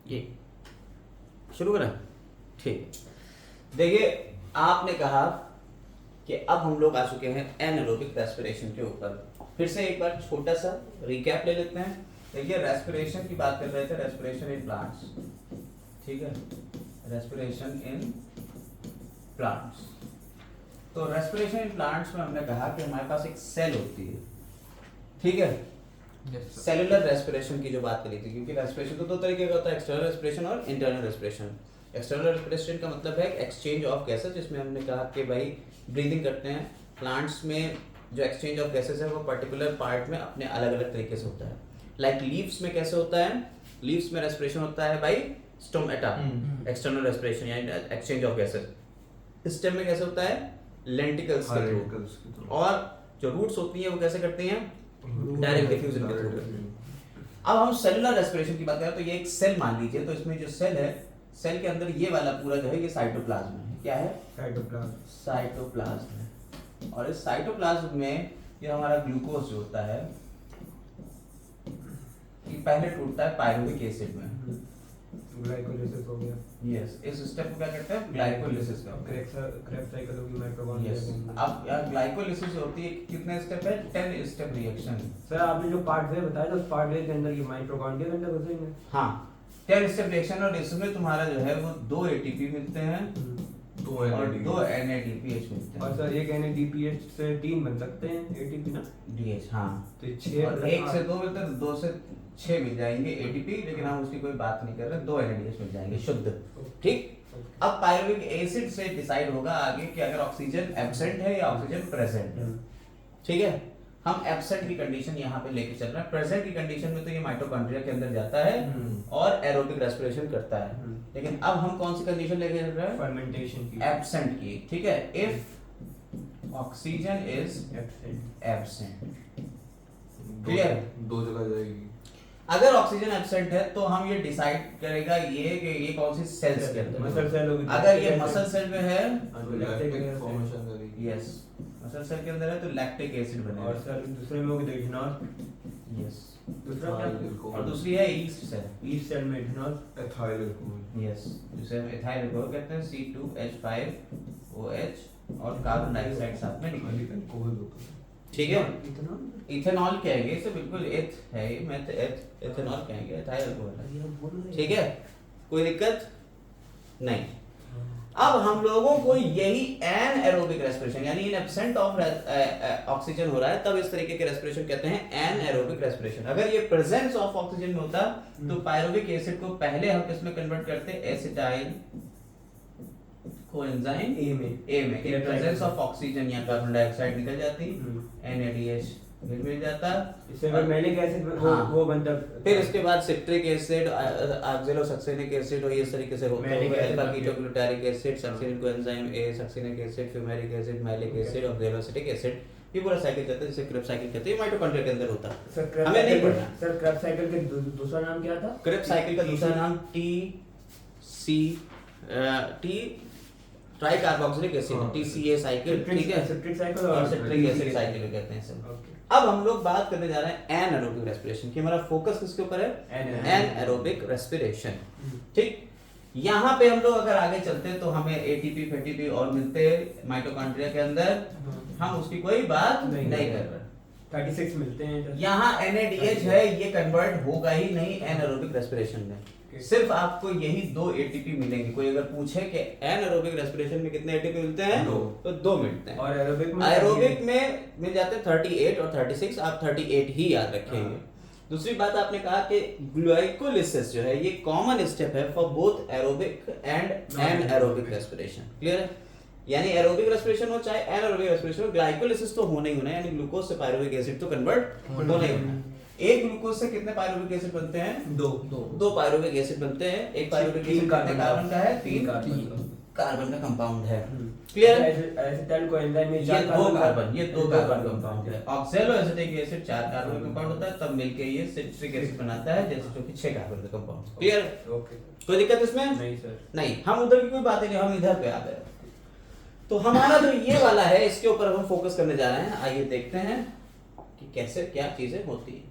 ये शुरू करें? ठीक, देखिए आपने कहा कि अब हम लोग आ चुके हैं एनारोबिक रेस्पिरेशन के ऊपर। फिर से एक बार छोटा सा रिकैप ले लेते हैं। देखिए रेस्पिरेशन की बात कर रहे थे, रेस्पिरेशन इन प्लांट्स, ठीक है, रेस्पिरेशन इन प्लांट्स। तो रेस्पिरेशन इन प्लांट्स में हमने कहा कि हमारे पास एक सेल होती है, ठीक है, सेलुलर रेस्पिरेशन की जो बात करी थी, क्योंकि रेस्पिरेशन तो दो तरीके का होता है, एक्सटर्नल रेस्पिरेशन और इंटरनल रेस्पिरेशन। एक्सटर्नल रेस्पिरेशन का मतलब है एक्सचेंज ऑफ गैसेस, जिसमें हमने कहा कि भाई ब्रीदिंग करते हैं प्लांट्स में, जो एक्सचेंज ऑफ गैसेस है वो पर्टिकुलर पार्ट में अपने अलग अलग तरीके से होता है। लाइक लीव्स में कैसे होता है, लीव्स में रेस्पिरेशन होता है भाई स्टोमेटा, एक्सटर्नल रेस्पिरेशन यानी एक्सचेंज ऑफ गैसेस। स्टेम में कैसे होता है, लेंटिकल्स के थ्रू, और जो रूट्स होती हैं वो कैसे करती हैं, डायरेक्ट डिफ्यूजन के थ्रू। अब हम सेलुलर रेस्पिरेशन की बात करें तो ये एक सेल मान लीजिए, तो इसमें जो सेल है, सेल के अंदर ये वाला पूरा जो है ये साइटोप्लाज्म है। क्या है? साइटोप्लाज्म है। और इस साइटोप्लाज्म में ये हमारा ग्लूकोज जो होता है ये पहले टूटता है पायरुविक एसिड में, ग्लाइकोलिसिस हो गया। यस, इस स्टेप को क्या कहते हैं, ग्लाइकोलिसिस का। क्रेब्स साइकिल होगी, माइटोकॉन्ड्रिया। यस, अब यार ग्लाइकोलिसिस होती है कितने स्टेप है, 10 स्टेप रिएक्शन। सर आपने जो पार्ट वे बताया था, उस पार्ट वे के अंदर ये माइटोकॉन्ड्रिया के अंदर घुसेंगे। हाँ, 10 स्टेप रिएक्शन, और इसमें तुम्हारा जो है वो 2 एटीपी मिलते हैं और 2 NADPH मिलते हैं। और सर एक NADPH से 3 बन सकते हैं ATP ना, DH। हाँ, तो 6 और 1 से 2 मिलते हैं, 2 से 6 मिल जाएंगे ATP, लेकिन हम उसकी कोई बात नहीं कर रहे, 2 NADH मिल जाएंगे शुद्ध, ठीक। अब पायरुविक एसिड से डिसाइड होगा आगे कि अगर ऑक्सीजन एब्सेंट है या ऑक्सीजन प्रेजेंट है, ठीक है। हम एब्सेंट की कंडीशन यहाँ पे लेके चल रहे हैं। प्रेजेंट की कंडीशन में तो ये माइटोकॉन्ड्रिया के अंदर जाता है और एरोबिक रेस्पिरेशन करता है, लेकिन अब हम कौन सी कंडीशन लेके चल रहे हैं, फर्मेंटेशन की, एब्सेंट की, ठीक है। If oxygen is absent, clear, दो जगह जाएगी। अगर ऑक्सीजन एब्सेंट है तो हम ये डिसाइड करेगा ये कि ये कौन सी सेल्स के अंदर, मसल सेल होगी। अगर ये मसल सेल में है, लैक्टिक फॉर्मेशन करेगी। यस, मसल सेल के अंदर है तो लैक्टिक एसिड बनेगा। और सर दूसरे में होगी तो इथेनॉल। यस, दूसरा क्या? और दूसरी है ईस्ट सेल। ईस्ट सेल में इथेनॉल, एथाइल अल्कोहल। यस, जिसे हम एथाइल अल्कोहल कहते हैं, C2H5OH, और कार्बन डाइऑक्साइड साथ में निकलेगा, अल्कोहल होता है। ठीक है। इथेनॉल इथेनॉल कहेंगे इसे, बिल्कुल एथ है ये, मैं एथेनॉल कहेंगे, एथाइल अल्कोहल है, ठीक है, कोई दिक्कत नहीं। अब हम लोगों को यही एन एरोबिक रेस्पिरेशन, यानी इन एब्सेंट ऑफ ऑक्सीजन हो रहा है, तब इस तरीके के रेस्पिरेशन कहते हैं एन एरोबिक रेस्पिरेशन। अगर ये प्रेजेंस ऑफ ऑक्सीजन में होता तो पायरुविक एसिड को पहले हम किसमें कन्वर्ट करते, एसिटाइल कोएंजाइम ए में, इन प्रेजेंस ऑफ ऑक्सीजन या कार्बन डाइऑक्साइड निकल जाती, NADH मिल जाता, इससे अगर मैलिक एसिड हाँ। वो बनता, फिर इसके बाद सिट्रिक एसिड, ऑक्सैलोसक्सेनिक एसिड, और ये इस तरीके से होता है, alpha ketoglutaric acid, succinic coenzyme A, succinic acid, fumaric acid, malic acid, oxaloacetic acid, ये पूरा साइकिल चलता है, जिसे क्रेब्स साइकिल कहते हैं। माइटोकॉन्ड्रिया के अंदर होता है, हमें नहीं पढ़ना। सर क्रेब्स साइकिल के दूसरा नाम क्या था? क्रेब्स साइकिल का दूसरा नाम try carboxylic acid, TCA cycle, ठीक है, सिट्रिक साइकिल और सिट्रिक एसिड साइकिल कहते हैं इसे। अब हम लोग बात करने जा रहे हैं एन एरोबिक रेस्पिरेशन की। हमारा फोकस किसके ऊपर है, एन एरोबिक रेस्पिरेशन, ठीक। यहाँ पे हम लोग अगर आगे चलते हैं तो हमें ATP FATP और मिलते हैं माइटोकॉन्ड्रिया के अंदर, हम उसकी कोई बात नहीं कर रहे। 36 मिलते हैं। यहाँ NADH है, ये कन्वर्ट होगा ही नहीं एन एरोबिक रेस्पिरेशन में, सिर्फ आपको यही 2 ATP मिलेंगे। कोई अगर पूछे कि एन एरोबिक रेस्पिरेशन में कितने ATP मिलते हैं, तो 2 मिलते हैं। और एरोबिक में मिल जाते हैं 38 और 36, आप 38 ही याद रखेंगे। दूसरी बात आपने कहा कि ग्लाइकोलिसिस जो है ये कॉमन स्टेप है for both aerobic and anaerobic respiration, clear है। यानी एरोबिक रेस्पिरेशन हो चाहे एन एरोबिक रेस्पिरेशन हो, ग्लाइकोलिसिस तो होना ही होना है, यानी ग्लूकोज से पायरुविक एसिड तो कन्वर्ट होना ही होना है। एक ग्लूकोज से कितने पायरुविक एसिड बनते हैं, 2 पायरुविक एसिड बनते हैं। एक पायरुविक एसिड कितने कार्बन का है, 3 कार्बन का कंपाउंड है, क्लियर। एसिटाइल कोएंजाइम में ये 2 कार्बन कंपाउंड है। ऑक्सैलोएसिटिक एसिड 4 कार्बन कंपाउंड होता है, तब मिलके ये सिट्रिक एसिड बनाता है, जैसे जो कि 6 कार्बन का कंपाउंड, क्लियर। ओके, कोई दिक्कत इसमें नहीं सर, नहीं। हम उधर की कोई बात ही नहीं, हम इधर पे आ गए। तो हमारा जो ये वाला है इसके ऊपर हम फोकस करने जा रहे हैं। आइए देखते हैं कि कैसे क्या चीजें होती है।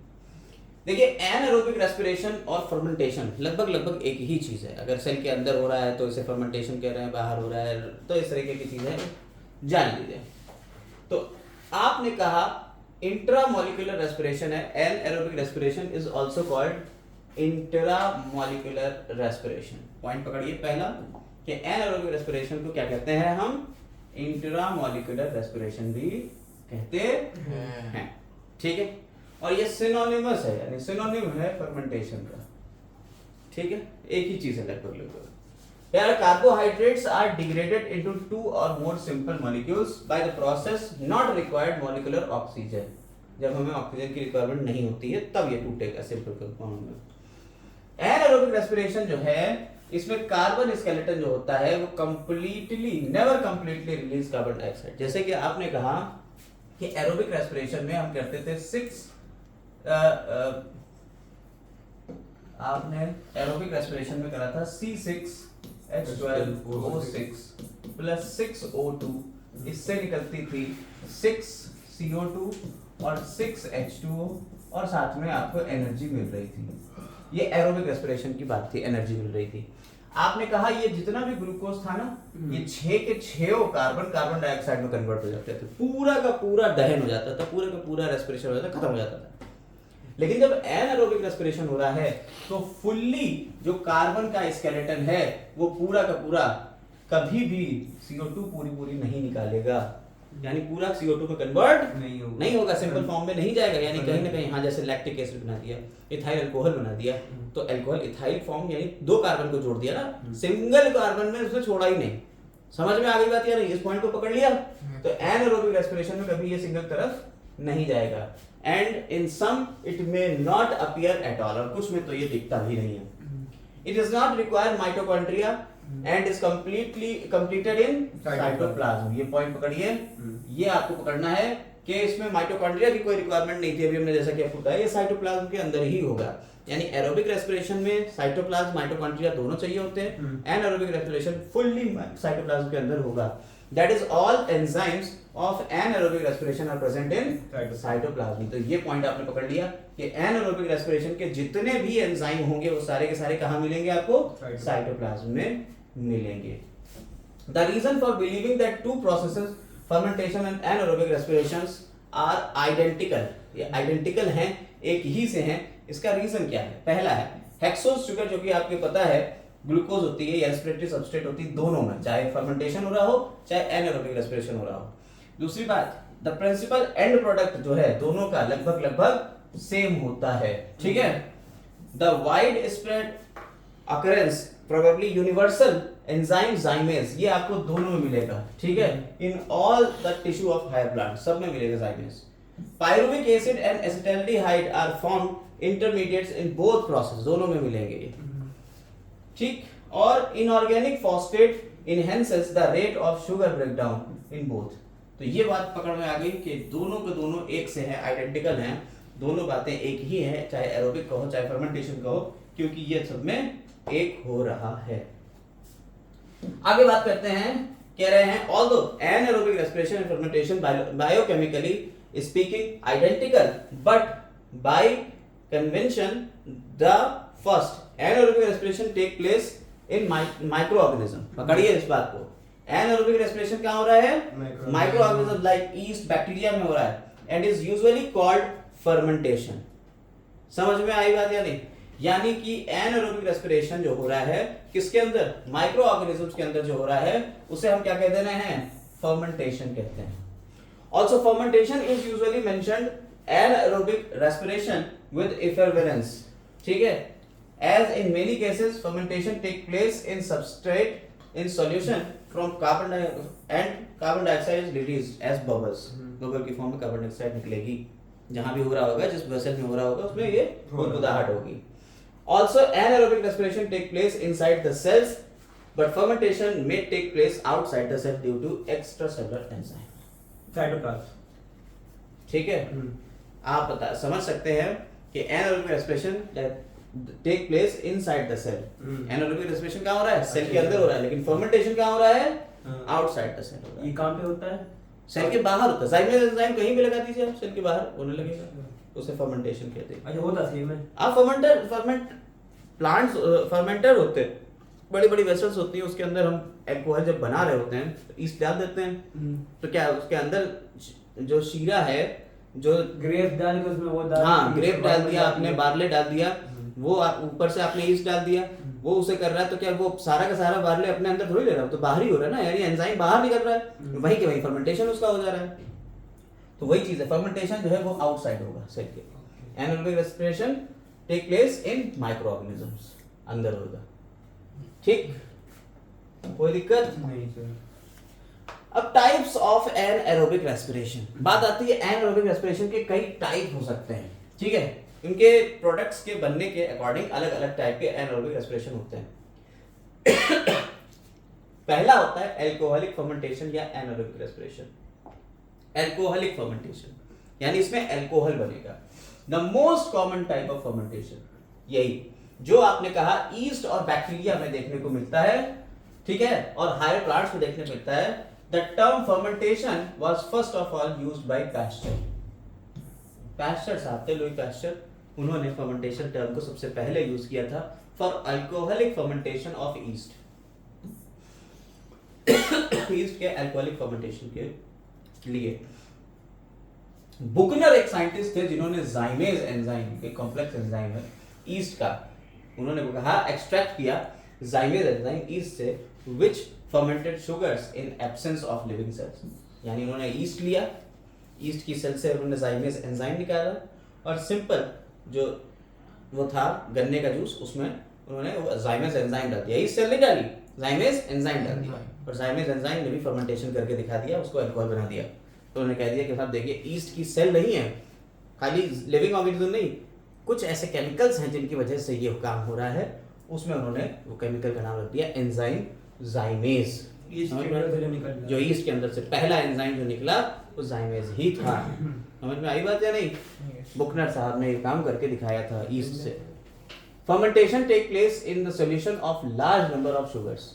देखिए एनारोबिक रेस्पिरेशन और फर्मेंटेशन लगभग एक ही चीज है। अगर सेल के अंदर हो रहा है तो इसे फर्मेंटेशन कह रहे हैं, बाहर हो रहा है तो इस तरीके की चीजें जान लीजिए। तो आपने कहा इंट्रामोलिकुलर रेस्पिरेशन है, anaerobic respiration is also called intramolecular respiration. Point पकड़िए पहला कि एनारोबिक रेस्पिरेशन को क्या कहते हैं हम, इंट्रामोलिकुलर रेस्पिरेशन भी कहते हैं। ठीक है, और ये सिनोनिमस है, यानी सिनोनिम है फर्मेंटेशन का। ठीक है, एक ही चीज है लगभग। यार कार्बोहाइड्रेट्स आर डिग्रेडेड इनटू 2 और more simple molecules by the process not required molecular oxygen. जब हमें ऑक्सीजन की रिक्वायरमेंट नहीं होती है तब ये टूटेगा सिंपल कंपाउंड में। एनारोबिक रेस्पिरेशन जो है इसमें कार्बन स्केलेटन जो होता है वो never completely release carbon dioxide. जैसे कि आपने कहा कि एरोबिक रेस्पिरेशन में हम करते थे आपने एरोबिक रेस्पिरेशन में करा था C6H12O6 प्लस 6O2, इससे निकलती थी 6CO2 और 6H2O और साथ में आपको एनर्जी मिल रही थी। ये एरोबिक रेस्पिरेशन की बात थी, एनर्जी मिल रही थी। आपने कहा ये जितना भी ग्लूकोज था ना, ये 6 के 6 कार्बन डाइऑक्साइड में कन्वर्ट हो जाते थे, पूरा का पूरा दहन हो जाता था, पूरा का पूरा रेस्पिरेशन हो जाता, खत्म हो जाता था। लेकिन जब एनारोबिक रेस्पिरेशन हो रहा है तो फुल्ली जो कार्बन का स्केलेटन है वो पूरा का पूरा कभी भी CO2 पूरी नहीं निकालेगा, यानी पूरा CO2 में कन्वर्ट नहीं होगा, सिंपल फॉर्म में नहीं जाएगा। यानी कहीं ना कहीं, हाँ जैसे लैक्टिक एसिड बना दिया, इथाइल अल्कोहल बना दिया, तो अल्कोहल इथाइल फॉर्म यानी 2 कार्बन को जोड़ दिया ना, सिंगल कार्बन में उसने छोड़ा ही नहीं। समझ में आ गई बात या नहीं? इस पॉइंट को पकड़ लिया। तो एनारोबिक रेस्पिरेशन में कभी ये सिंगल तरफ नहीं जाएगा। And in some it may not appear at all, और कुछ में तो ये दिखता भी नहीं है। It is not require mitochondria and is completed in cytoplasm. ये पॉइंट पकड़िए, ये आपको पकड़ना है कि इसमें माइटोकॉन्ड्रिया की कोई रिक्वायरमेंट नहीं थी। अभी हमने जैसा कि आपको बताया ये साइटोप्लाज्म के अंदर ही होगा। यानी एरोबिक रेस्पिरेशन में साइटोप्लाज्म माइटोकॉन्ड्रिया दोनों चाहिए होते हैं, एनारोबिक रेस्पिरेशन फुल्ली साइटोप्लाज्म के अंदर होगा। That is all enzymes of anaerobic respiration are present in cytoplasm. तो ये पॉइंट आपने पकड़ लिया कि एनारोबिक रेस्पिरेशन के जितने भी एंजाइम होंगे वो सारे के सारे कहां मिलेंगे आपको? साइटोप्लाज्म में मिलेंगे। The reason for believing that 2 processes fermentation and anaerobic respirations are identical, ये आइडेंटिकल हैं, एक ही से हैं। इसका रीजन क्या है? पहला है हेक्सोज शुगर, जो कि आपको पता है ग्लूकोज होती है या रेस्पिरेटरी सबस्ट्रेट होती है दोनों में, चाहे फर्मेंटेशन हो रहा हो चाहे एनारोबिक रेस्पिरेशन हो रहा हो। दूसरी बात, द प्रिंसिपल एंड प्रोडक्ट जो है दोनों का लगभग सेम होता है। ठीक है, the wide spread occurrence probably universal enzyme zymase, ये आपको दोनों में मिलेगा। ठीक है, in all the tissue of higher plant सब में मिलेगा zymase. Pyruvic acid and acetaldehyde are formed intermediates in both process, दोनों में मिलेंगे। ठीक, और inorganic phosphate enhances the rate of sugar breakdown in both. तो ये बात पकड़ में आ गई कि दोनों के दोनों एक से हैं, आइडेंटिकल हैं, दोनों बातें एक ही हैं, चाहे एरोबिक कहो चाहे फर्मेंटेशन कहो, क्योंकि ये सब में एक हो रहा है। आगे बात करते हैं, कह रहे हैं although anaerobic respiration and fermentation biochemically speaking identical but by convention the first anaerobic respiration take place in microorganism. पकड़िए इस बात को, एनारोबिक रेस्पिरेशन कहां हो रहा है? Micro organism like east, bacteria में हो रहा है and is usually called fermentation. समझ में आई बात या नहीं? यानी कि एनारोबिक रेस्पिरेशन जो हो रहा है किसके अंदर? माइक्रो ऑर्गेनिजम्स के अंदर जो हो रहा है उसे हम क्या कह देना है? फर्मेंटेशन कहते हैं। Also fermentation is usually mentioned anaerobic respiration with effervescence. ठीक है, as in many cases fermentation take place in substrate in solution from carbon dioxide is released as bubbles। Bubble की फॉर्म में कार्बन डाइऑक्साइड निकलेगी जहां भी हो रहा होगा, जिस वेसल में हो रहा होगा उसमें ये बुदबुदाहट होगी। Also anaerobic respiration take place inside the cells but fermentation may take place outside the cell due to extracellular enzyme। Cytoplasm. ठीक है, आप समझ सकते हैं कि anaerobic respiration take place inside the cell. Anaerobic respiration कहां हो रहा है? सेल के अंदर हो रहा है, लेकिन फर्मेंटेशन कहां हो रहा है? आउटसाइड द सेल हो रहा है। ये कहां पे होता है? सेल के बाहर होता है। जाइमेज एंजाइम कहीं भी लगा दीजिए आप, सेल के बाहर होने लगेगा। उसे फर्मेंटेशन कहते हैं। अच्छा होता सेम है। आप फर्मेंटर होते हैं, बड़ी बड़ी वेसल्स होती हैं, उसके अंदर हम अल्कोहल जब बना रहे होते हैं तो ईस्ट डाल देते हैं, तो क्या उसके अंदर जो शीरा है, जो ग्रेप डाल के उसमें वो डाल, हाँ ग्रेप डाल दिया आपने, बार्ले डाल दिया, वो आप ऊपर से आपने ईस्ट डाल दिया, वो उसे कर रहा है, तो क्या वो सारा का सारा बार्ले अपने अंदर थोड़ी ले रहा है, तो बाहर ही हो रहा है ना, यानी एंजाइम बाहर निकल रहा है, वही के वही फर्मेंटेशन उसका हो जा रहा है। तो वही चीज है, फर्मेंटेशन जो है वो आउटसाइड होगा सेल के, anaerobic respiration take place in microorganisms, अंदर होगा। ठीक, कोई दिक्कत नहीं सर। अब टाइप्स ऑफ एनारोबिक रेस्पिरेशन, बात आती है एनारोबिक रेस्पिरेशन के कई टाइप हो सकते हैं, ठीक है, इनके प्रोडक्ट्स के बनने के अकॉर्डिंग अलग अलग टाइप के एनारोबिक रेस्पिरेशन होते हैं। पहला होता है अल्कोहलिक फर्मेंटेशन या एनारोबिक रेस्पिरेशन। अल्कोहलिक फर्मेंटेशन यानी इसमें अल्कोहल बनेगा। The most common type of fermentation, यही जो आपने कहा ईस्ट और बैक्टीरिया में देखने को मिलता है, ठीक है, और हायर प्लांट्स में देखने को मिलता है। The term fermentation was first of all used by pasture. Pasture साहब थे, लुई पैस्चर, उन्होंने फर्मेंटेशन टर्म को सबसे पहले यूज किया था for alcoholic fermentation of east. East के अल्कोहलिक फर्मेंटेशन के लिए। बुकनर एक साइंटिस्ट थे जिन्होंने जाइमेज एंजाइम, एक कॉम्प्लेक्स एंजाइम है ईस्ट का, उन्होंने कहा एक्सट्रैक्ट किया जाइमेज एंजाइम ईस्ट से, which fermented sugars in absence of living cells. यानी उन्होंने ईस्ट लिया, ईस्ट की सेल से उन्होंने जाइमेज एंजाइम निकाला, और सिंपल जो वो था गन्ने का जूस, उसमें उन्होंने जाइमेज एंजाइम डाल दिया, ईस्ट सेल नहीं डाली, जाइमेज एंजाइम डाल दिया, और जाइमेज एंजाइम ने भी फर्मेंटेशन करके दिखा दिया, उसको अल्कोहल बना दिया। तो उन्होंने कह दिया कि साहब देखिए ईस्ट की सेल नहीं है, खाली लिविंग ऑर्गेनिज्म नहीं, कुछ ऐसे केमिकल्स हैं जिनकी वजह से ये काम हो रहा है, उसमें उन्होंने वो केमिकल का नाम रख दिया एंजाइम जाइमेज। जो ईस्ट के अंदर से पहला एंजाइम जो निकला वो जाइमेज ही था। समझ में आई बात या नहीं? बुकनर साहब ने ये काम करके दिखाया था ईस्ट से। Fermentation take place in the solution of large number of sugars,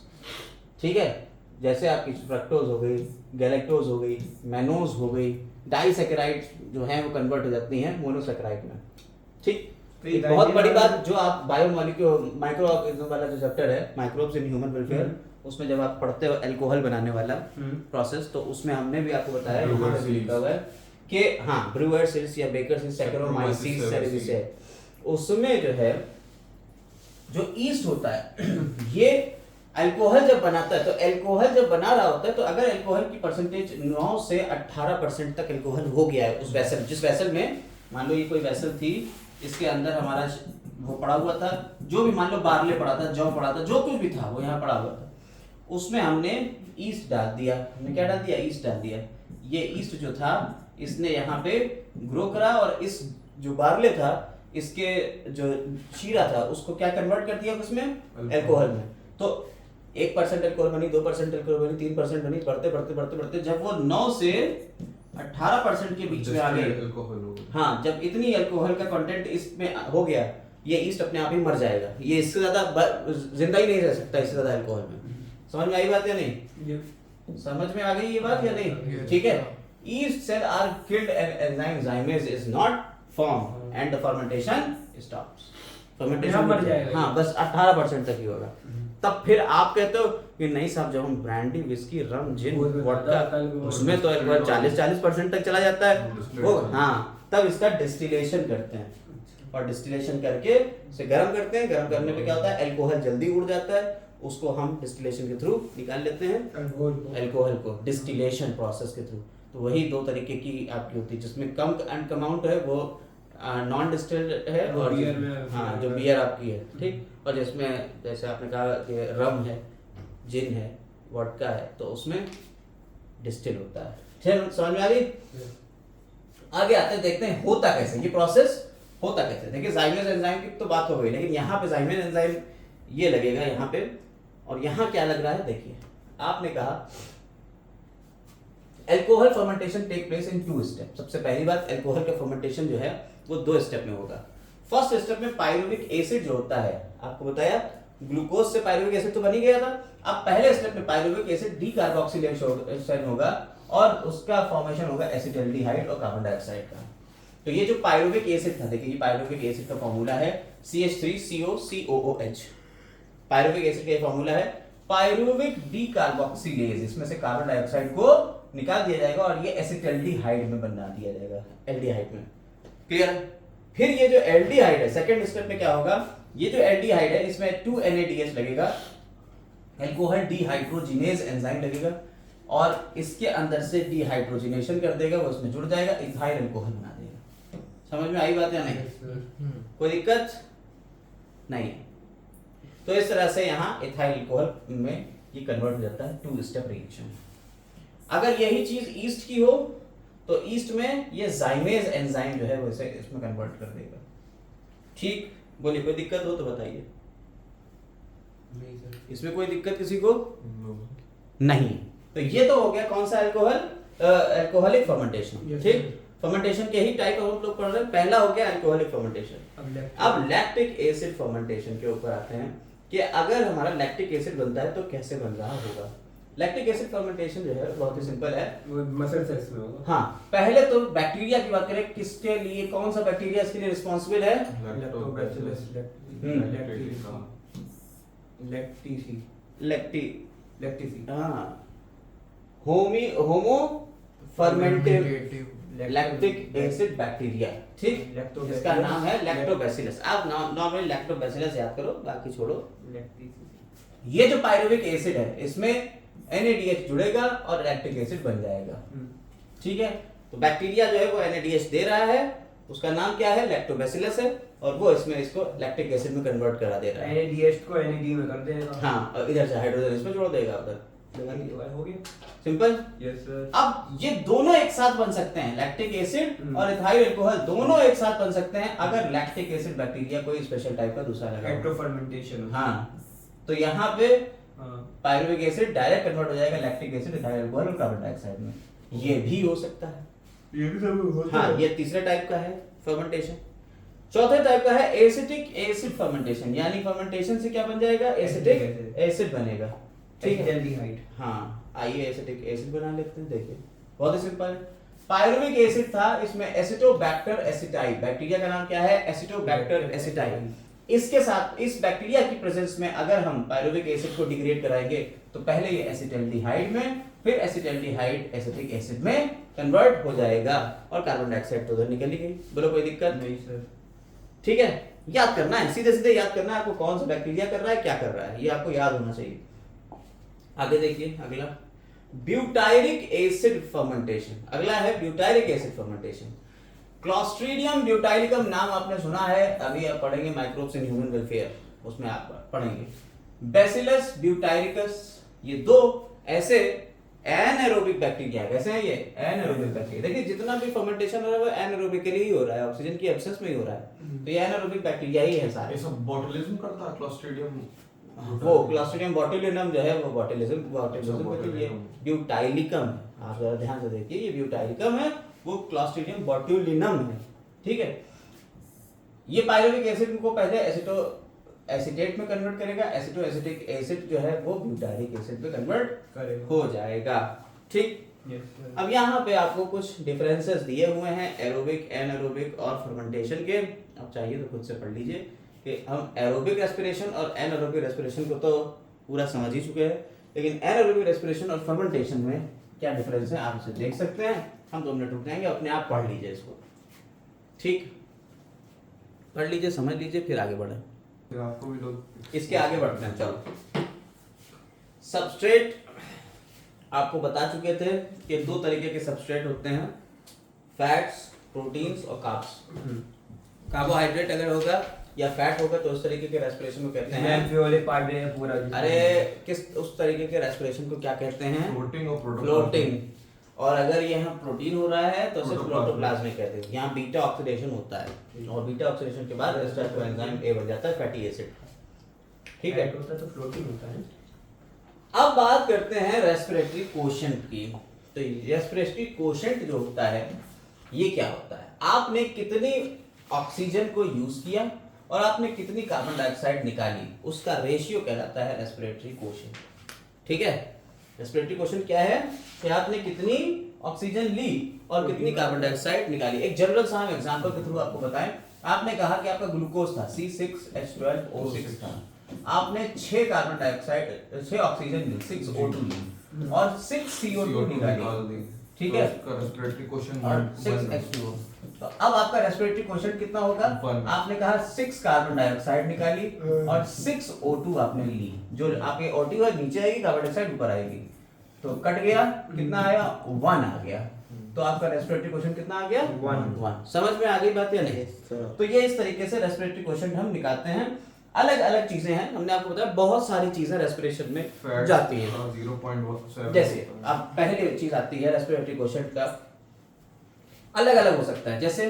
ठीक है, जैसे आपकी फ्रक्टोज हो गई, गैलेक्टोज हो गई, मैनोज हो गई, डाइसैकेराइड जो है वो कन्वर्ट हो जाती हैं मोनोसैकेराइड में। ठीक, एक बहुत बड़ी बात जो आप बायोमोलिक्यूल माइक्रो ऑर्गेनिज्म वाला जो चैप्टर है माइक्रोब्स इन ह्यूमन वेलफेयर, उसमें जब आप पढ़ते हो अल्कोहल बनाने वाला प्रोसेस, तो उसमें हमने भी आपको बताया लिखा हुआ है कि हाँ ब्रूअर्स या बेकर्स सैक्रोमाइसीस सेरेविसे, उसमें जो है जो ईस्ट होता है ये अल्कोहल जब बनाता है, तो अल्कोहल जब बना रहा होता है, तो अगर अल्कोहल की परसेंटेज 9 से 18% तक अल्कोहल हो गया है उस वेसल, जिस वेसल में मान लो ये कोई वेसल थी, इसके अंदर हमारा वो पड़ा हुआ था, जो भी मान लो बार्ले पड़ा था, जौ पड़ा था, जो कुछ भी था वो यहाँ पड़ा हुआ था, उसमें हमने ईस्ट डाल दिया। हमने क्या डाल दिया? ईस्ट डाल दिया। ये ईस्ट जो था इसने यहाँ पे ग्रो करा, और इस जो बार्ले था इसके जो शीरा था उसको क्या कन्वर्ट कर दिया उसमें अल्कोहल में। तो 1% अल्कोहल बनी, 2% अल्कोहल बनी, 3% बनी, बढ़ते बढ़ते बढ़ते बढ़ते जब वो 9 से 18% के बीच में आ गए, हाँ, जब इतनी अल्कोहल का कंटेंट इसमें हो गया, ये ईस्ट अपने आप ही मर जाएगा, ये इससे ज्यादा जिंदा ही नहीं रह सकता इससे ज्यादा अल्कोहल में। समझ में आई बात या नहीं? समझ में आ गई ये बात या नहीं? ठीक है, yeast cell are killed and enzyme zymase is not form and the fermentation stops. Fermentation मर जाएगा, हाँ, बस 18% तक ही होगा। तब फिर आप कहते हो कि नहीं साहब, जब हम ब्रांडी, विस्की, रम, जिन, वोडका, उसमें तो एक बार 40% तक चला जाता है वो, हाँ, तब इसका डिस्टिलेशन करते हैं, और डिस्टिलेशन करके इसे गर्म करते हैं। गर्म करने पे क्या होता है? अल्कोहल जल्दी उड़ जाता है, उसको हम डिस्टिलेशन के थ्रू निकाल लेते हैं अल्कोहल को, डिस्टिलेशन प्रोसेस के थ्रू। तो वही 2 तरीके की आपकी होती है, जिसमें कम अमाउंट है वो नॉन डिस्टिल्ड है, और हाँ जो बियर आपकी है, ठीक, और जिसमें जैसे आपने कहा कि रम है, जिन है, वोडका है, तो उसमें डिस्टिल होता है। ठीक, समझ में आ गई? आगे आते हैं, देखते हैं होता कैसे, ये प्रोसेस होता कैसे। देखिए जाइमेज एंजाइम की तो बात हो गई, लेकिन यहाँ पे जाइमेज एंजाइम ये लगेगा यहाँ पे, और यहाँ क्या लग रहा है? देखिए, आपने कहा alcohol fermentation take place in 2 step. सबसे पहली बात, अल्कोहल का फर्मेंटेशन जो है वो 2 स्टेप में होगा। फर्स्ट स्टेप में पायरुविक एसिड जो होता है, आपको बताया ग्लूकोज से पायरुविक एसिड तो बन ही गया था। अब पहले स्टेप में पायरुविक एसिड डीकार्बोक्सिलेशन होगा, और उसका फॉर्मेशन होगा एसिटाल्डिहाइड और कार्बन डाइऑक्साइड का। तो ये जो पायरुविक एसिड था, देखिए ये पायरुविक एसिड का फॉर्मूला है CH3COCOOH। पायरुविक एसिड का फॉर्मूला है पायरुविक डी कार्बोक्सिलेज, इसमें से कार्बन डाइऑक्साइड को निकाल दिया जाएगा और ये एसिटाल्डिहाइड में बना दिया जाएगा, एल्डिहाइड में। क्लियर? फिर ये जो एल्डिहाइड है, सेकंड स्टेप में क्या होगा, ये जो एल्डिहाइड है इसमें 2 NADH लगेगा, अल्कोहल डिहाइड्रोजिनेज एंजाइम लगेगा और इसके अंदर से डिहाइड्रोजिनेशन कर देगा, वो इसमें जुड़ जाएगा, इथाइल अल्कोहल बना देगा। समझ में आई बात या नहीं? कोई दिक्कत नहीं? तो इस तरह से यहाँ इथाइल अल्कोहल में ये कन्वर्ट हो जाता है 2 स्टेप रिएक्शन। अगर यही चीज ईस्ट की हो तो ईस्ट में ये जाइमेज एंजाइम जो है वो इसे इसमें कन्वर्ट कर देगा। ठीक? बोलिए, कोई दिक्कत हो तो बताइए। नहीं सर। इसमें कोई दिक्कत किसी को No. नहीं? तो ये तो हो गया कौन सा अल्कोहल, अल्कोहलिक फर्मेंटेशन। Yes, ठीक? sir. फर्मेंटेशन के ही टाइप हम लोग पढ़ रहे हैं। पहला हो गया अल्कोहलिक फर्मेंटेशन। अब लैक्टिक एसिड फर्मेंटेशन के ऊपर आते हैं कि अगर हमारा लैक्टिक एसिड बनता है तो कैसे बन रहा होगा। लैक्टिक एसिड फर्मेंटेशन जो है बहुत ही सिंपल है। वो मसल सेल्स में होगा। हाँ, पहले तो बैक्टीरिया की बात करें, किसके लिए, कौन सा बैक्टीरिया इसके लिए रिस्पॉन्सिबल है? लैक्टोबैसिलस लैक्टिसी लैक्टी लैक्टिसी हाँ, होमो फर्मेंटिव लैक्टिक एसिड बैक्टीरिया। ठीक? इसका नाम है लैक्टोबैसिलस। आप नॉर्मली लैक्टोबैसिलस याद करो, बाकी छोड़ो। लैक्टिसी। ये जो पायरुविक एसिड है इसमें NADH जुड़ेगा और लैक्टिक एसिड बन जाएगा। ठीक है? तो बैक्टीरिया जो है वो NADH दे रहा है, उसका नाम क्या है? लैक्टोबैसिलस है, और वो इसमें इसको लैक्टिक एसिड में कन्वर्ट करा दे रहा है। NADH को NAD में कर देगा। हाँ, और इधर से हाइड्रोजन इसमें जोड़ देगा, उधर हो गया। सिंपल। Yes sir. अब ये दोनों एक साथ बन सकते हैं, लैक्टिक एसिड और इथाइल अल्कोहल दोनों एक साथ बन सकते हैं अगर लैक्टिक एसिड बैक्टीरिया कोई स्पेशल टाइप का दूसरा लगा। एक्टो फर्मेंटेशन। हाँ, तो यहाँ पे पायरुविक एसिड डायरेक्ट कन्वर्ट हो जाएगा लैक्टिक एसिड, इथाइल अल्कोहल और कार्बन डाइऑक्साइड में। ये भी हो सकता है। ये भी सब होता हाँ, है। ये तीसरे टाइप का है फर्मेंटेशन। चौथे टाइप का है एसिटिक एसिड फर्मेंटेशन, यानी फर्मेंटेशन से क्या बन जाएगा? एसिटिक एसिड बनेगा। ठीक है? एल्डिहाइड। हाँ, आइए एसिटिक एसिड बना लेते हैं। देखिए बहुत ही सिंपल है। पायरुविक एसिड था, इसमें एसिटोबैक्टर एसिटाई, बैक्टीरिया का नाम क्या है? Acetobacter aceti. इसके साथ इस बैक्टीरिया की प्रेजेंस में अगर हम पायरुविक एसिड को डिग्रेड कराएंगे तो पहले ये एसिटाल्डिहाइड में, फिर एसिटाल्डिहाइड एसिटिक एसिड में कन्वर्ट हो जाएगा और कार्बन डाइऑक्साइड तो उधर निकल ही गई। बोलो, कोई दिक्कत नहीं सर। ठीक है? याद करना है, सीधे सीधे याद करना है आपको, कौन सा बैक्टीरिया कर रहा है, क्या कर रहा है, ये आपको याद होना चाहिए। आगे देखिए अगला, ब्यूटायरिक एसिड फर्मेंटेशन। अगला है butyric acid fermentation. Clostridium butylicum नाम आपने सुना है, अभी आप पढ़ेंगे माइक्रोब्स इन ह्यूमन वेलफेयर, उसमें आप पढ़ेंगे। बैसिलस ब्यूटाइरिकस, ये दो ऐसे एनाएरोबिक बैक्टीरिया है। कैसे हैं ये? एनाएरोबिक बैक्टीरिया। देखिए जितना भी फर्मेंटेशन हो रहा है वो एनाएरोबिकली ही हो रहा है, ऑक्सीजन की एब्सेंस में ही हो रहा है। तो ये एनाएरोबिक बैक्टीरिया ही है सारे। ये सब बॉटुलिज्म करता है क्लॉस्ट्रीडियम। वो क्लॉस्ट्रीडियम बॉटुलिनम जो है वो बॉटुलिज्म ये ब्यूटाइलिकम है। आप जरा ध्यान से देखिए, ये ब्यूटाइलिकम है, वो क्लॉस्ट्रीडियम बॉटुलिनम है। ठीक है? ये पायरुविक एसिड को पहले एसिटेट में कन्वर्ट करेगा, एसिटो एसिटिक एसिड जो है वो ब्यूटायरिक एसिड में कन्वर्ट हो जाएगा। ठीक? Yes sir. अब यहाँ पे आपको कुछ डिफरेंसेस दिए हुए हैं एरोबिक, एनारोबिक और फर्मेंटेशन के। अब चाहिए तो खुद से पढ़ लीजिए कि हम एरोबिक रेस्पिरेशन और एनारोबिक रेस्पिरेशन को तो पूरा समझ ही चुके हैं, लेकिन एनारोबिक रेस्पिरेशन और फर्मेंटेशन में क्या डिफरेंस है आप इसे देख सकते हैं। हम 2 मिनट रुक जाएंगे, अपने आप पढ़ लीजिए इसको। ठीक? पढ़ लीजिए, समझ लीजिए, फिर आगे बढ़े। आपको भी लोग इसके आगे बढ़ते हैं। चलो, सबस्ट्रेट आपको बता चुके थे कि 2 तरीके के सबस्ट्रेट होते हैं, फैट्स, प्रोटीन्स और कार्ब्स। कार्बोहाइड्रेट अगर होगा या फैट होगा तो उस तरीके के रेस्पिरेशन को कहते हैं पूरा। अरे किस उस तरीके के रेस्पिरेशन को क्या कहते हैं? फ्लोटिंग और फ्लोटिंग। और अगर यहाँ प्रोटीन हो रहा है तो उसे प्रोटोप्लाज्मिक प्रोटोप्लाज्मिक कहते हैं। यहाँ बीटा ऑक्सीडेशन होता है और बीटा ऑक्सीडेशन के बाद रेस्टार्ट एंजाइम ए बन जाता है फैटी एसिड। ठीक है? होता तो फ्लोटिंग होता है। अब बात करते हैं रेस्पिरेटरी कोशेंट की। तो रेस्पिरेटरी कोशेंट जो होता है ये क्या होता है? आपने कितनी ऑक्सीजन को यूज किया और आपने कितनी कार्बन डाइऑक्साइड निकाली, उसका रेशियो कहलाता है रेस्पिरेटरी कोशेंट। ठीक है? रेस्पिरेटरी क्वेश्चन क्या है कि आपने कितनी ऑक्सीजन ली और कितनी कार्बन डाइऑक्साइड निकाली। एक जनरल सा हम एग्जांपल के थ्रू आपको बताएं। आपने कहा कि आपका ग्लूकोज था C6H12O6 था, आपने 6 कार्बन डाइऑक्साइड 6 ऑक्सीजन ली 6 O2 ली और 6 CO2 निकाली, ठीक है, रेस्पिरेटरी क्वेश्चन और 6 H2O। तो अब आपका रेस्पिरेटरी क्वेश्चन कितना होगा? आपने कहा 6 कार्बन डाइऑक्साइड निकाली और 6 O2 आपने ली, जो आपके O2 है नीचे आएगी, कार्बन डाइऑक्साइड ऊपर आएगी, तो कट गया, कितना आया? 1 आ गया। तो आपका रेस्पिरेटरी क्वेश्चन कितना आ गया? 1। समझ में आ गई बात या नहीं? तो ये इस तरीके से रेस्पिरेटरी क्वेश्चन हम निकालते हैं। अलग अलग चीजें हैं, हमने आपको बताया बहुत सारी चीजें रेस्पिरेशन में जाती हैं। 0.7 जैसे अब पहली चीज आती है रेस्पिरेटरी क्वेश्चन का, अलग अलग हो सकता है। जैसे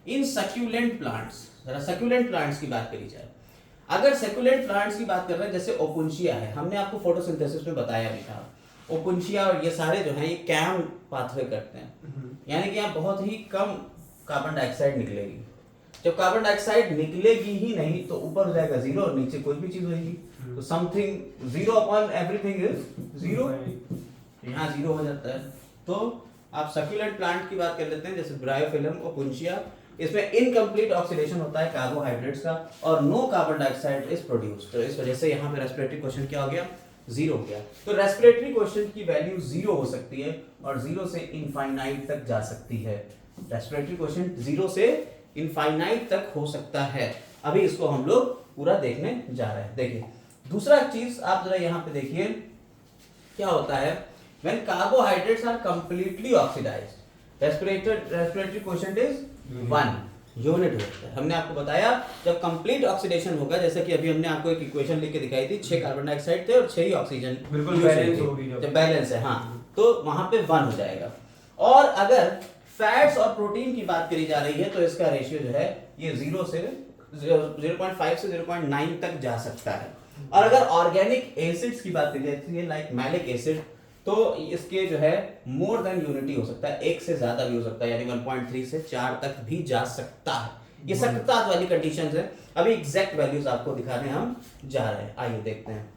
इन सक्यूलेंट प्लांट्स, जरा सक्यूलेंट प्लांट्स की बात करी जाए। अगर सक्यूलेंट प्लांट्स की बात कर रहे हैं, जैसे ओपुंशिया है, हमने आपको फोटोसिंथेसिस में बताया भी था, ओपुंशिया और ये सारे जो हैं ये कैम पाथवे करते हैं, यानी कि यहाँ बहुत ही कम कार्बन डाइऑक्साइड निकलेगी। जब कार्बन डाइऑक्साइड निकलेगी ही नहीं तो ऊपर हो जाएगा 0 और नीचे कोई भी चीज होगी, तो समथिंग 0 अपॉन एवरीथिंग इज 0, यहाँ 0 हो जाता है। तो आप सक्यूलेंट प्लांट की बात कर लेते हैं, जैसे ब्रायोफिलम ओपुंशिया, इसमें इनकम्प्लीट ऑक्सीडेशन होता है कार्बोहाइड्रेट्स का और no carbon dioxide is produced. तो इस वजह से यहाँ पे रेस्पिरेटरी क्वेश्चन क्या हो गया? 0 हो गया। तो रेस्पिरेटरी क्वेश्चन की वैल्यू 0 हो सकती है और 0 से इनफाइनाइट तक जा सकती है। रेस्पिरेटरी क्वेश्चन 0 से इनफाइनाइट तक हो सकता है। अभी इसको हम लोग पूरा देखने जा रहे हैं। देखिए दूसरा चीज आप जरा यहाँ पे देखिए क्या होता है। When carbohydrates are completely oxidized, respiratory quotient is 1 unit होता है। हमने आपको बताया जब कंप्लीट ऑक्सीडेशन होगा, जैसे कि अभी हमने आपको एक इक्वेशन लिख के दिखाई थी, 6 कार्बन डाइऑक्साइड थे और 6 ही ऑक्सीजन, बिल्कुल बैलेंस होगी जब बैलेंस है, हाँ, तो वहां पे 1 हो जाएगा। और अगर फैट्स और प्रोटीन की बात करी जा रही है तो इसका रेशियो जो है ये 0 से 0.5 से 0.9 तक जा सकता है। और अगर ऑर्गेनिक एसिड्स की बात करी जाती है लाइक मैलिक एसिड, तो इसके जो है मोर देन यूनिटी हो सकता है, 1 से ज्यादा भी हो सकता है, यानी 1.3 से 4 तक भी जा सकता है। ये सख्ता वाली कंडीशंस है। अभी एग्जैक्ट वैल्यूज आपको दिखाने हम जा रहे हैं, आइए देखते हैं।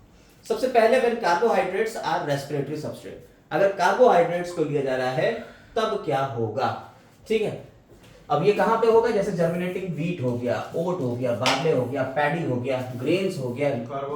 सबसे पहले when carbohydrates are respiratory substrate, अगर कार्बोहाइड्रेट्स को लिया जा रहा है तब क्या होगा, ठीक है। अब ये कहां पे होगा? जैसे जर्मिनेटिंग व्हीट हो गया, ओट हो गया, बार्ले हो गया, पैडी हो गया, ग्रेन्स हो गया,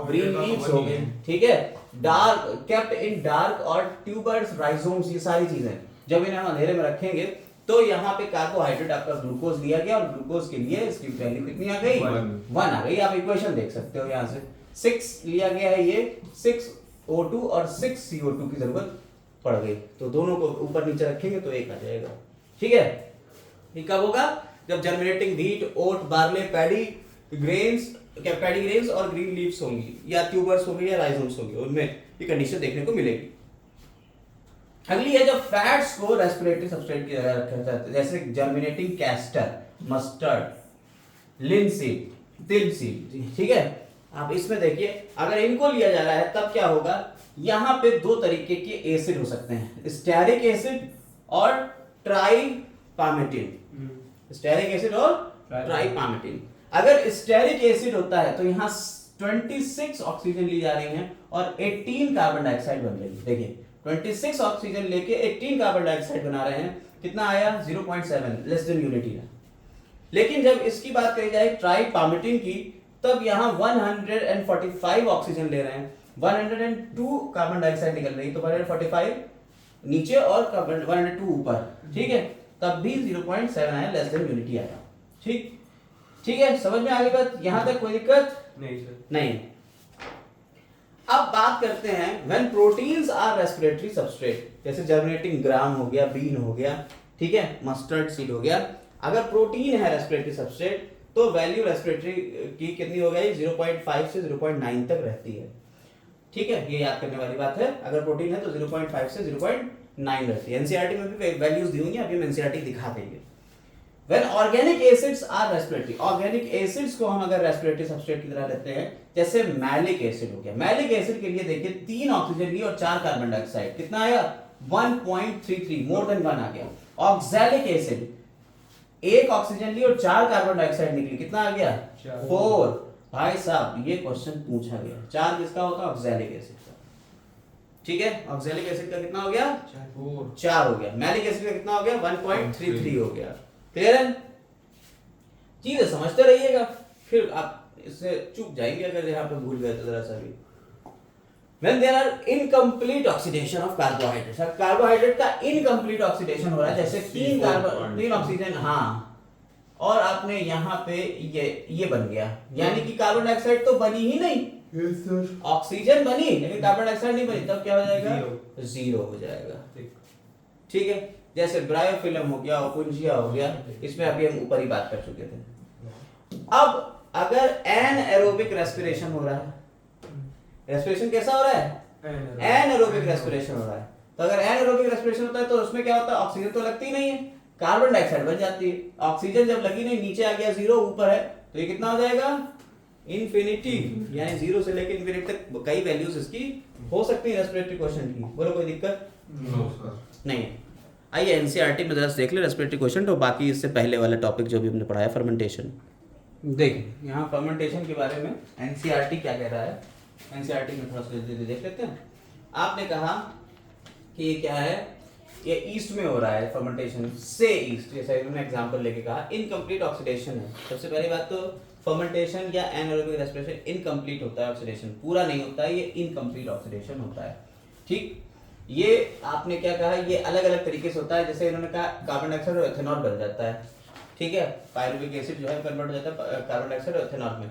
ग्रीन लीव्स हो गए, ठीक है, डार्क केप्ट इन डार्क और ट्यूबर्स, राइजोम्स, ये सारी चीजें जब इन्हें हम अंधेरे में रखेंगे तो यहाँ पे कार्बोहाइड्रेट आपका ग्लूकोज लिया गया और ग्लूकोज के लिए इसकी वैल्यू कितनी आ गई? 1 आ गई। आप इक्वेशन देख सकते हो यहाँ से 6 लिया गया है, ये 6O2 और 6CO2 की जरूरत पड़ गई, तो दोनों को ऊपर नीचे रखेंगे तो 1 आ जाएगा, ठीक है। ये कब होगा? जब जर्मिनेटिंग व्हीट, ओट, बार्ले, पैडी ग्रेन्स, क्या पैडी ग्रेन्स और ग्रीन लीव्स होंगी या ट्यूबर्स होंगे या राइजोम्स होंगे, उनमें ये कंडीशन देखने को मिलेगी। अगली है जब फैट्स को रेस्पिरेटरी सबस्ट्रेट की जगह रखा जाता है, जैसे जर्मिनेटिंग कैस्टर, मस्टर्ड, लिनसीड, तिल सीड, ठीक है। आप इसमें देखिए अगर इनको लिया जा रहा है तब क्या होगा? यहाँ पे 2 तरीके के एसिड हो सकते हैं, स्टेरिक एसिड और ट्राइपामेटिन। स्टेरिक एसिड और ट्राइपामेटिन। अगर स्टेरिक एसिड होता है तो यहाँ 26 ऑक्सीजन ली जा रही हैं और 18 कार्बन डाइऑक्साइड बन रही है। देखिए 26 ऑक्सीजन लेके 18 कार्बन डाइऑक्साइड बना रहे हैं, कितना आया? 0.7, लेस देन यूनिटी है। लेकिन जब इसकी बात करी जाए ट्राइपामेटिन की, तब यहाँ 145 ऑक्सीजन ले रहे हैं, 102 कार्बन डाइऑक्साइड निकल रही है, तो 145 नीचे और 102 ऊपर, ठीक है, तब भी 0.7 आया, लेस देन यूनिटी आया, ठीक है। समझ में आ गई बात? यहां तक कोई दिक्कत नहीं सर? नहीं। अब बात करते हैं when proteins are respiratory substrate, जैसे जर्मिनेटिंग ग्राम हो गया, बीन हो गया, ठीक है, मस्टर्ड सीड हो गया। अगर प्रोटीन है रेस्पिरेटरी सबस्ट्रेट तो वैल्यू रेस्पिरेटरी की कितनी हो गई? 0.5 से 0.9 तक रहती है, ठीक है, ये याद करने वाली बात है। अगर प्रोटीन है तो 0.5 से 0.9 रहती है। एनसीईआरटी में भी वैल्यूज दी हुई हैं, अभी हम एनसीईआरटी दिखा देंगे। When organic acids are respiratory, organic acids को हम अगर रेस्पिरेटरी सबस्ट्रेट की तरह लेते हैं, जैसे मैलिक एसिड हो गया, मैलिक एसिड के लिए देखिए 3 ऑक्सीजन ली और 4 कार्बन डाइऑक्साइड, कितना आया? 1.33, मोर देन 1 आ गया। ऑक्सैलिक एसिड 1 ऑक्सीजन ली और 4 कार्बन डाइऑक्साइड निकली, कितना आ गया? 4। भाई साहब ये क्वेश्चन पूछा गया, 4 किसका होता है? ऑक्सैलिक एसिड का, ठीक है, ऑक्सैलिक एसिड का कितना हो गया? 4 4 हो गया। मैलिक एसिड का कितना हो गया? 1.33 हो गया। क्लियर है? चीजें समझते रहिएगा, फिर आप इससे चूक जाएंगे अगर यहाँ पे भूल गए तो जरा सा भी। When there are incomplete oxidation of carbohydrates, carbohydrate का इनकम्प्लीट ऑक्सीडेशन हो रहा है, जैसे 3 ऑक्सीजन, हाँ, और आपने यहाँ पे ये बन गया, यानी कि कार्बन डाइऑक्साइड तो बनी ही नहीं, यस सर, ऑक्सीजन बनी लेकिन कार्बन डाइऑक्साइड नहीं बनी, तब क्या हो जाएगा? जीरो हो जाएगा। ठीक है, जैसे ब्रायोफिल्म हो गया, ओपुंजिया हो गया, इसमें अभी हम ऊपर ही बात कर चुके थे। अब अगर एनएरोबिक रेस्पिरेशन हो रहा है, रेस्पिरेशन कैसा हो रहा है? एनएरोबिक रेस्पिरेशन हो रहा है। तो अगर एनएरोबिक रेस्पिरेशन होता है तो उसमें क्या होता है? ऑक्सीजन तो लगती नहीं है, कार्बन डाइऑक्साइड बन जाती है। ऑक्सीजन जब लगी नहीं, नीचे आ गया, जीरो, ऊपर है, तो ये कितना हो जाएगा? इन्फिनिटी, यानी जीरो से लेकर इन्फिनिटी तक कई वैल्यूज इसकी हो सकती है रेस्पिरेटरी क्वेश्चन की। बोलो, कोई दिक्कत नो सर, नहीं है। आइए एनसीईआरटी में जरा देख ले रेस्पिरेटरी क्वेश्चन, तो बाकी इससे पहले वाला टॉपिक जो भी हमने पढ़ाया फर्मेंटेशन। देखिए यहाँ फर्मेंटेशन के बारे में एनसीईआरटी क्या कह रहा है, एनसीईआरटी में थोड़ा सा देख लेते हैं। आपने कहा कि ये क्या है? ये ईस्ट में हो रहा है फर्मेंटेशन, से ईस्ट, जैसे इन्होंने एग्जांपल लेके कहा इनकम्प्लीट ऑक्सीडेशन है। सबसे पहली बात तो फर्मेंटेशन या एनारोबिक रेस्पिरेशन इनकम्प्लीट होता है, ऑक्सीडेशन पूरा नहीं होता है, ये इनकम्प्लीट ऑक्सीडेशन होता है। ठीक, ये आपने क्या कहा, ये अलग अलग तरीके से होता है। जैसे इन्होंने कहा कार्बन डाइऑक्साइड और एथेनॉल बन जाता है, ठीक है, पायरुविक एसिड जो है कन्वर्ट हो जाता है कार्बन डाइऑक्साइड और एथेनॉल में।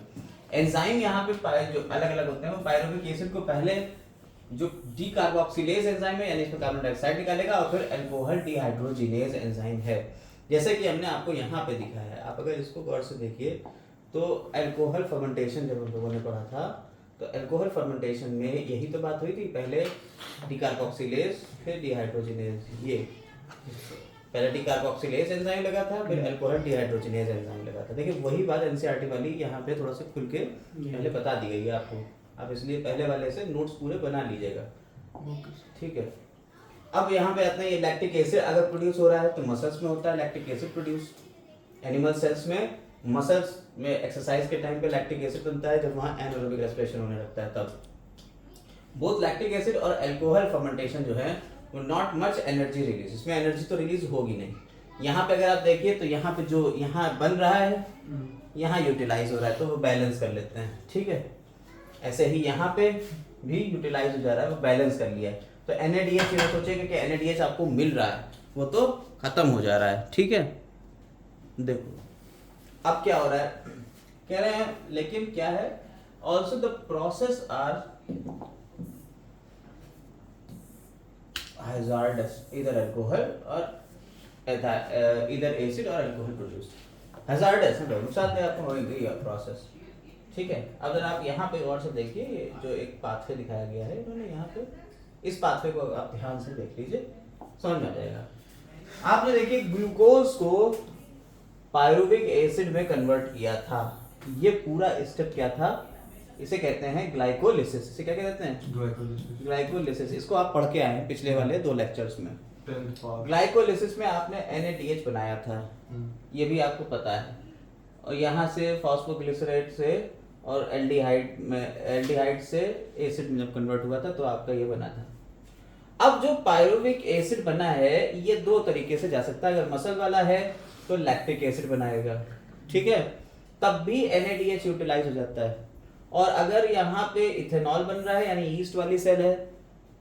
एंजाइम यहाँ पे जो अलग अलग होते हैं, वो पायरुविक एसिड को पहले जो डीकार्बोक्सिलेज एंजाइम है, यानी इसमें कार्बन डाइऑक्साइड निकालेगा, और फिर अल्कोहल डिहाइड्रोजिनेज एंजाइम है, जैसे कि हमने आपको यहाँ पे दिखाया है। आप अगर इसको गौर से देखिए तो अल्कोहल फर्मेंटेशन जब हम लोगों ने पढ़ा था, तो अल्कोहल फर्मेंटेशन में यही तो बात हुई थी, पहले डीकार्बोक्सिलेज फिर डिहाइड्रोजिनेज, ये पहले डीकार्बोक्सिलेज एंजाइम लगा था, फिर अल्कोहल डिहाइड्रोजिनेज एंजाइम लगा था। देखिए वही बात एनसीईआरटी वाली यहाँ पे थोड़ा सा खुल के पहले बता दी गई है आपको, आप इसलिए पहले वाले से नोट्स पूरे बना लीजिएगा, ठीक है। अब यहाँ पे आते हैं, ये लैक्टिक एसिड अगर प्रोड्यूस हो रहा है तो मसल्स में होता है lactic acid produce, animal cells में, मसल्स में एक्सरसाइज के टाइम पे लैक्टिक एसिड बनता है, जब वहाँ एनारोबिक रेस्पिरेशन होने लगता है तब। बोथ लैक्टिक एसिड और अल्कोहल फर्मेंटेशन जो है वो नॉट मच एनर्जी रिलीज, इसमें एनर्जी तो रिलीज होगी नहीं। यहाँ पे अगर आप देखिए तो यहाँ पे जो यहाँ बन रहा है, यहाँ यूटिलाइज हो रहा है, तो वो बैलेंस कर लेते हैं, ठीक है। ऐसे ही यहाँ पे भी यूटिलाइज हो जा रहा है, वो बैलेंस कर लिया है। तो NADH, ये सोचेगा कि NADH आपको मिल रहा है, वो तो खत्म हो जा रहा है, ठीक है। देखो अब क्या हो रहा है, कह रहे हैं लेकिन क्या है, also the process are hazardous, either alcohol or either acid or alcohol produced, hazardous है, नुकसानदेह आपको होगी यह प्रोसेस, ठीक है। अब अगर आप यहाँ पे और से देखिए, जो एक पाथवे दिखाया गया है इन्होंने यहाँ पे, इस पाथवे को आप ध्यान से देख लीजिए, समझ में आ जाएगा। आपने देखिए ग्लूकोज को पायरुविक एसिड में कन्वर्ट किया था, ये पूरा स्टेप क्या था, इसे कहते हैं ग्लाइकोलिसिस। इसे क्या कहते हैं? ग्लाइकोलिसिस। इसको आप पढ़ के आए हैं पिछले वाले 2 लेक्चर्स में। ग्लाइकोलिसिस में आपने NADH बनाया था, ये भी आपको पता है, और यहाँ से फॉस्फोग्लिसरेट से और एल्डिहाइड से एसिड में जब कन्वर्ट हुआ था तो आपका ये बना था। अब जो पायरुविक एसिड बना है ये 2 तरीके से जा सकता है। अगर मसल वाला है तो लैक्टिक एसिड बनाएगा, ठीक है, तब भी NADH यूटिलाइज हो जाता है। और अगर यहाँ पे इथेनॉल बन रहा है, यानी ईस्ट वाली सेल है,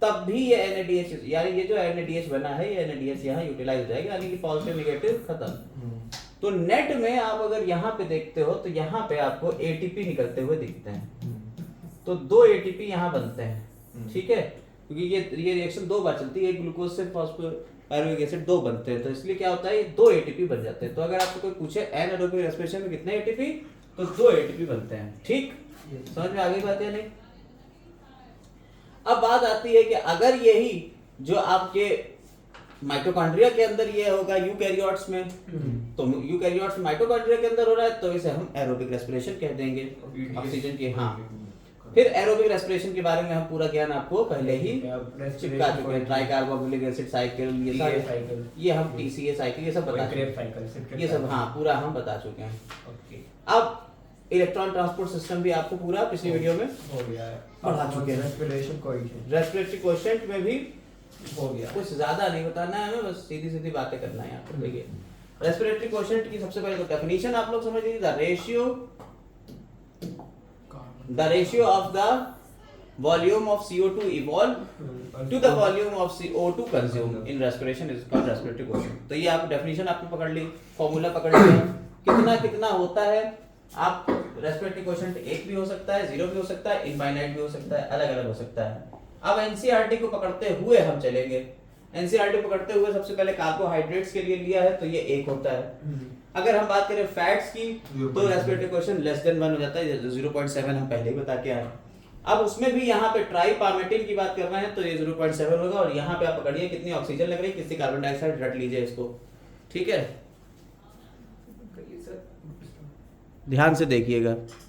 तब भी ये NADH, यानी ये जो NADH बना है ये NADH यहाँ यूटिलाइज हो जाएगा, यानी कि पॉजिटिव नेगेटिव खत्म। तो नेट में आप अगर यहाँ पे देखते हो तो यहाँ पे आपको ATP निकलते हुए दिखते हैं, तो 2 ATP यहाँ बनते हैं, ठीक है, क्योंकि ये रिएक्शन 2 बार चलती है, ग्लूकोज से पायरुविक एसिड 2 बनते हैं, तो इसलिए क्या होता है 2 ATP बन जाते हैं। तो अगर आपको कोई पूछे एनारोबिक रेस्पिरेशन में कितने ATP, तो 2 ATP बनते हैं, ठीक, समझ में आ गई बात या नहीं। अब बात आती है कि अगर यही जो आपके माइटोकॉन्ड्रिया के अंदर ये होगा यूकैरियोट्स में, तो यूकैरियोट्स माइटोकॉन्ड्रिया के अंदर हो रहा है, तो इसे हम एरोबिक रेस्पिरेशन कह देंगे, ऑक्सीजन की। हाँ, फिर एरोबिक रेस्पिरेशन के बारे में हम पूरा ज्ञान आपको पहले ही चिपका चुके हैं, ट्राइकार्बोक्सिलिक एसिड साइकिल, ये सारे, ये हम TCA साइकिल, ये सब बता चुके हैं, ये सब हाँ पूरा हम बता चुके हैं। अब इलेक्ट्रॉन ट्रांसपोर्ट सिस्टम भी आपको पूरा पिछली वीडियो में हो गया है। पढ़ा चुके हैं। रेस्पिरेशन कोएफिशिएंट रेस्पिरेटरी कोएफिशिएंट में भी हो गया। कुछ ज्यादा नहीं बताना है हमें, बस सीधी सीधी बातें करना है यहाँ पर। देखिए रेस्पिरेटरी कोएफिशिएंट की सबसे पहले तो डेफिनेशन आप लोग समझ लीजिए, the ratio of the volume of CO2 evolve to the volume of CO2 consume in respiration is called respiratory coefficient. तो ये आप डेफिनेशन आपने पकड़ ली, फॉर्मूला पकड़ लिया, कितना कितना होता है। आप रेस्पिरेटरी कोएफिशिएंट 1 भी हो सकता है, 0 भी हो सकता है, इनफाइनाइट भी हो सकता है, अलग अलग हो सकता है। अब एनसीईआरटी को पकड़ते हुए हम चलेंगे। एनसीईआरटी पकड़ते हुए सबसे पहले कार्बोहाइड्रेट्स के लिए लिया है, तो ये 1 होता है। अगर हम बात करें फैट्स की तो रेस्पिरेटरी कोएफिशिएंट लेस देन 1 हो जाता है, 0.7 हम पहले ही बता के आए। अब उसमें भी यहाँ पे ट्राइपार्मेटिन की बात करना है तो ये 0.7 होगा, और यहाँ पे आप पकड़िए कितनी ऑक्सीजन लग रही है, कितनी कार्बन डाइऑक्साइड, रट लीजिए इसको, ठीक है। ध्यान से देखिएगा।